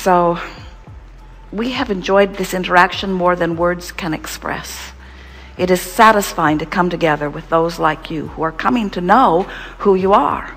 So we have enjoyed this interaction more than words can express. It is satisfying to come together with those like you who are coming to know who you are.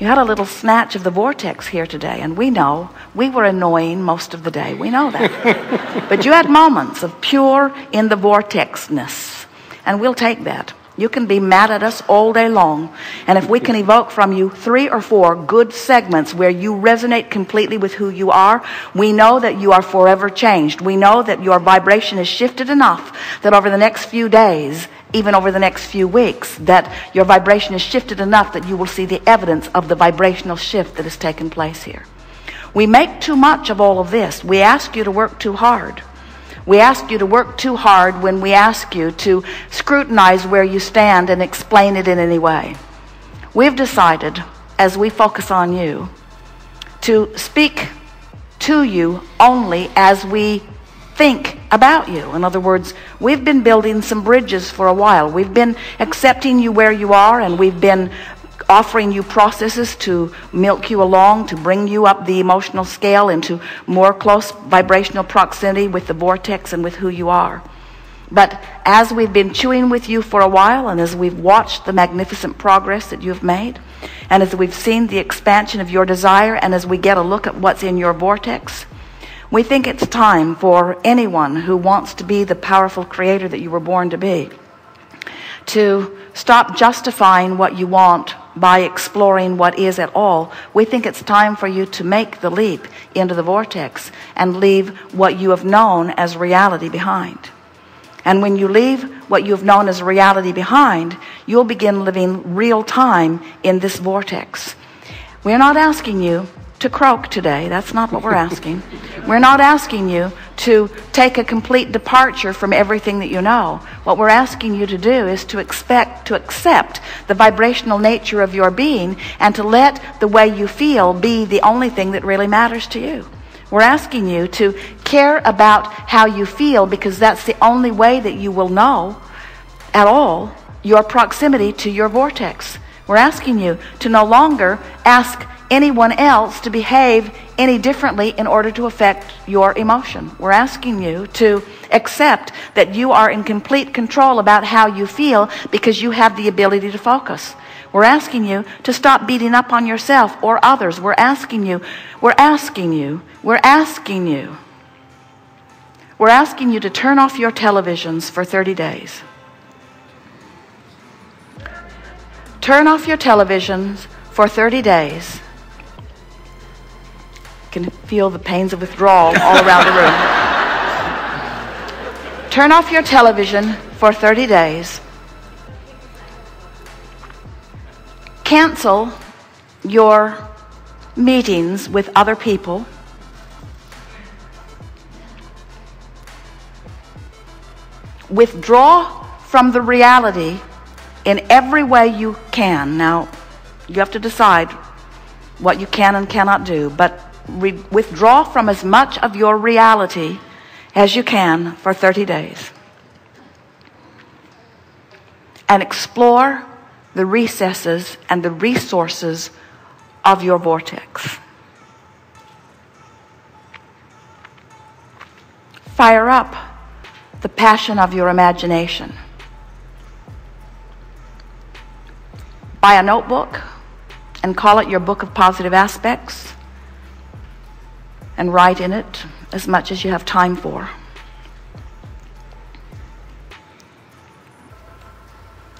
You had a little snatch of the vortex here today, and we know we were annoying most of the day. We know that. But you had moments of pure in the vortexness, and we'll take that. You can be mad at us all day long, and if we can evoke from you 3 or 4 good segments where you resonate completely with who you are, we know that you are forever changed. We know that your vibration is shifted enough that over the next few days, even over the next few weeks, that your vibration is shifted enough that you will see the evidence of the vibrational shift that has taken place here. We make too much of all of this. We ask you to work too hard. We ask you to work too hard when we ask you to scrutinize where you stand and explain it in any way. We've decided, as we focus on you, to speak to you only as we think about you. In other words, we've been building some bridges for a while. We've been accepting you where you are, and we've been offering you processes to milk you along, to bring you up the emotional scale into more close vibrational proximity with the vortex and with who you are. But as we've been chewing with you for a while, and as we've watched the magnificent progress that you've made, and as we've seen the expansion of your desire, and as we get a look at what's in your vortex, we think it's time for anyone who wants to be the powerful creator that you were born to be to stop justifying what you want by exploring what is at all. We think it's time for you to make the leap into the vortex and leave what you have known as reality behind. And when you leave what you have known as reality behind, you'll begin living real time in this vortex. We're not asking you to croak today. That's not what we're asking. We're not asking you to take a complete departure from everything that you know. What we're asking you to do is to accept the vibrational nature of your being, and to let the way you feel be the only thing that really matters to you. We're asking you to care about how you feel, because that's the only way that you will know at all your proximity to your vortex. We're asking you to no longer ask anyone else to behave any differently in order to affect your emotion. We're asking you to accept that you are in complete control about how you feel, because you have the ability to focus. We're asking you to stop beating up on yourself or others. We're asking you to turn off your televisions for 30 days. Turn off your televisions for 30 days. You can feel the pains of withdrawal all around the room. Turn off your television for 30 days. Cancel your meetings with other people. Withdraw from the reality in every way you can. Now, you have to decide what you can and cannot do, but withdraw from as much of your reality as you can for 30 days. And explore the recesses and the resources of your vortex. Fire up the passion of your imagination. Buy a notebook and call it your book of positive aspects, and write in it as much as you have time for.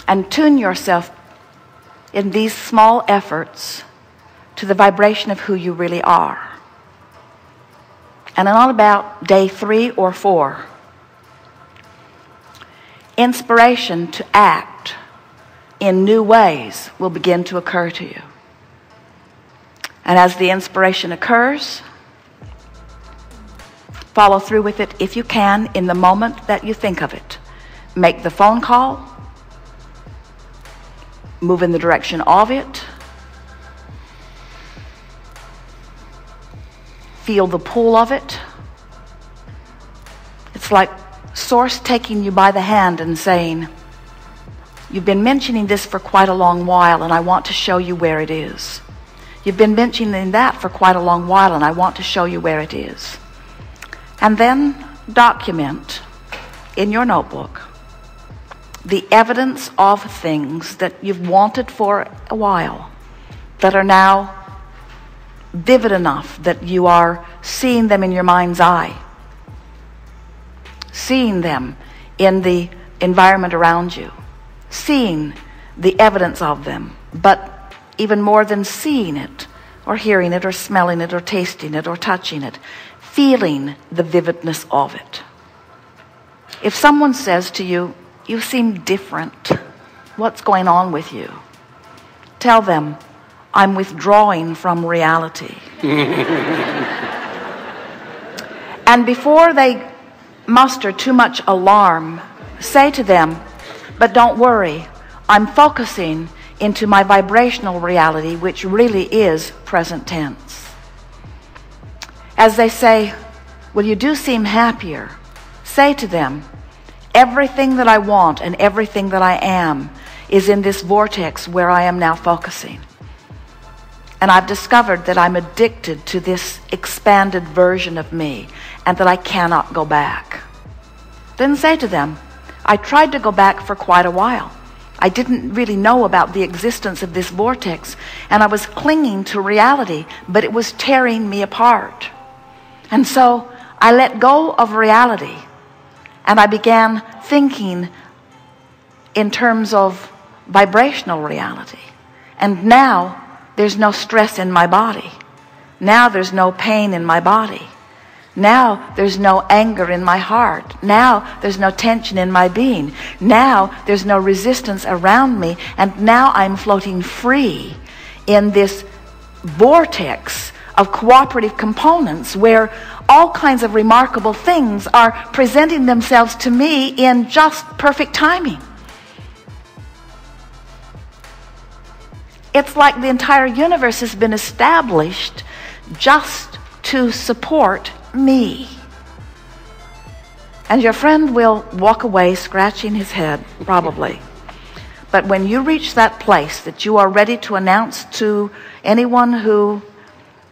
And tune yourself in these small efforts to the vibration of who you really are. And on about day 3 or 4, inspiration to act in new ways will begin to occur to you. And as the inspiration occurs, follow through with it if you can in the moment that you think of it. Make the phone call. Move in the direction of it. Feel the pull of it. It's like Source taking you by the hand and saying, you've been mentioning this for quite a long while, and I want to show you where it is. You've been mentioning that for quite a long while, and I want to show you where it is. And then document in your notebook the evidence of things that you've wanted for a while that are now vivid enough that you are seeing them in your mind's eye, seeing them in the environment around you, seeing the evidence of them, but even more than seeing it or hearing it or smelling it or tasting it or touching it, feeling the vividness of it. If someone says to you, "You seem different. What's going on with you?" Tell them, "I'm withdrawing from reality." And before they muster too much alarm, say to them, "But don't worry, I'm focusing into my vibrational reality, which really is present tense." As they say, "Well, you do seem happier," say to them, "Everything that I want and everything that I am is in this vortex where I am now focusing. And I've discovered that I'm addicted to this expanded version of me and that I cannot go back." Then say to them, "I tried to go back for quite a while. I didn't really know about the existence of this vortex, and I was clinging to reality, but it was tearing me apart. And so I let go of reality, and I began thinking in terms of vibrational reality. And now there's no stress in my body. Now there's no pain in my body. Now there's no anger in my heart. Now there's no tension in my being. Now there's no resistance around me. And now I'm floating free in this vortex of cooperative components where all kinds of remarkable things are presenting themselves to me in just perfect timing." It's like the entire universe has been established just to support me. And your friend will walk away scratching his head, probably. But when you reach that place that you are ready to announce to anyone who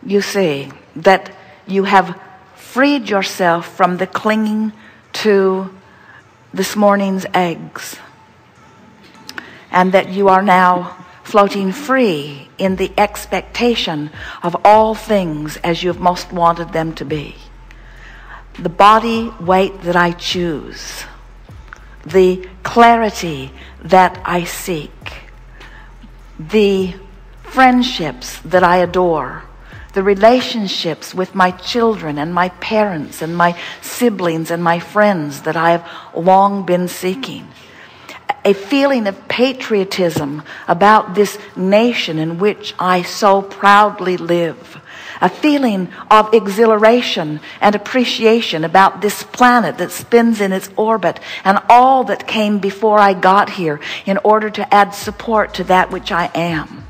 you see that you have freed yourself from the clinging to this morning's eggs, and that you are now floating free in the expectation of all things as you have most wanted them to be. The body weight that I choose, the clarity that I seek, the friendships that I adore, the relationships with my children and my parents and my siblings and my friends that I have long been seeking. A feeling of patriotism about this nation in which I so proudly live. A feeling of exhilaration and appreciation about this planet that spins in its orbit and all that came before I got here in order to add support to that which I am.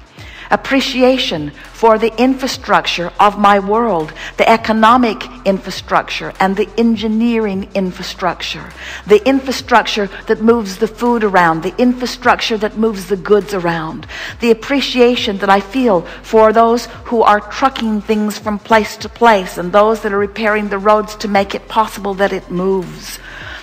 Appreciation for the infrastructure of my world, the economic infrastructure and the engineering infrastructure, the infrastructure that moves the food around, the infrastructure that moves the goods around, the appreciation that I feel for those who are trucking things from place to place and those that are repairing the roads to make it possible that it moves.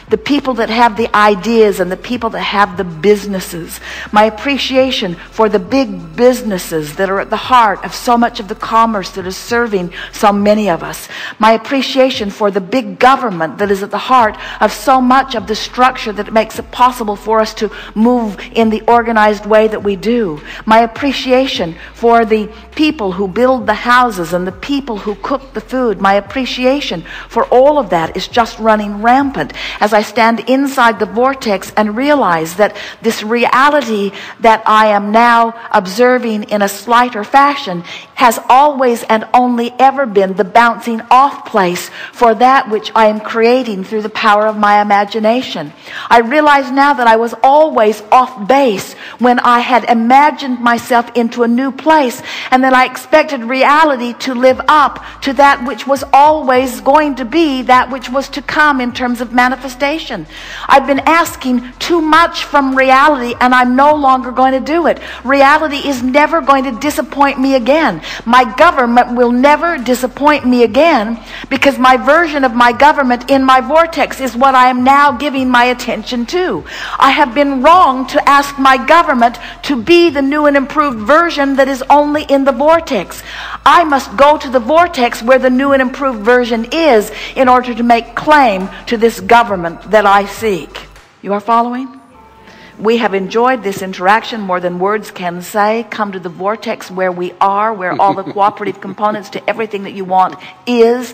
The people that have the ideas and the people that have the businesses. My appreciation for the big businesses that are at the heart of so much of the commerce that is serving so many of us. My appreciation for the big government that is at the heart of so much of the structure that makes it possible for us to move in the organized way that we do. My appreciation for the people who build the houses and the people who cook the food. My appreciation for all of that is just running rampant as I stand inside the vortex and realize that this reality that I am now observing in a slighter fashion has always and only ever been the bouncing off place for that which I am creating through the power of my imagination. I realize now that I was always off base when I had imagined myself into a new place, and that I expected reality to live up to that which was always going to be that which was to come in terms of manifestation. limitation. I've been asking too much from reality, and I'm no longer going to do it. Reality is never going to disappoint me again. My government will never disappoint me again, because my version of my government in my vortex is what I am now giving my attention to. I have been wrong to ask my government to be the new and improved version that is only in the vortex. I must go to the vortex where the new and improved version is in order to make claim to this government that I seek. You are following? We have enjoyed this interaction more than words can say. Come to the vortex where we are, where all the cooperative components to everything that you want is.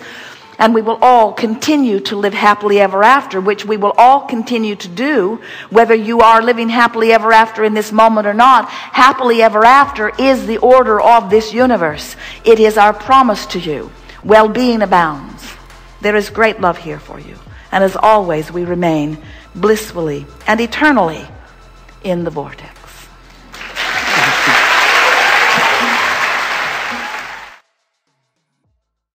And we will all continue to live happily ever after, which we will all continue to do, whether you are living happily ever after in this moment or not. Happily ever after is the order of this universe. It is our promise to you. Well-being abounds. There is great love here for you. And as always, we remain blissfully and eternally in the vortex.